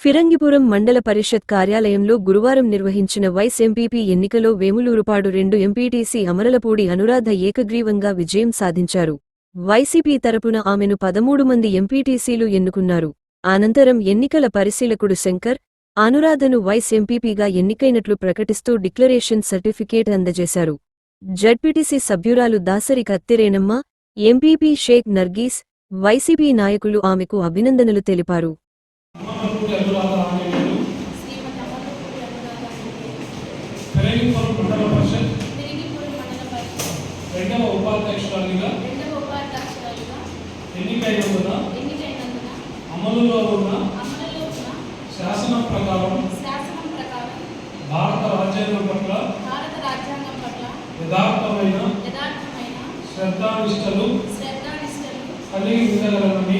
ఫిరంగిపురం మండల పరిషత్ కార్యాలయంలో గురువారం నిర్వహించిన వైస్ ఎంపీపీ ఎన్నికలో వేములూరుపాడు 2 ఎంపీటీసీ అమరలపూడి అనురాధ ఏకగ్రీవంగా విజయం సాధించారు. వైసీపీ తరపున ఆమెను 13 మంది ఎంపీటీసీలు ఎన్నుకున్నారు. అనంతరం ఎన్నికల పరిశీలకుడు శంకర్, అనురాధను వైస్ ఎంపీపీగా ఎన్నికైనట్లు ప్రకటిస్తూ డిక్లరేషన్ సర్టిఫికేట్ అందజేశారు. జడ్పీటీసీ సభ్యురాలు దాసరి కత్తిరేనమ్మ, ఎంపీపీ షేక్ నర్గీస్, వైసీపీ నాయకులు ఆమెకు అభినందనలు తెలిపారు. రెండవ ఉపాధ్యక్షురాలిగా ఎన్నికైనందున అమలులో ఉన్న శాసనం ప్రకారం భారత రాజ్యాంగం పట్ల యథార్థమైన శ్రద్ధానిష్టలు కలిగి ఉండగలనని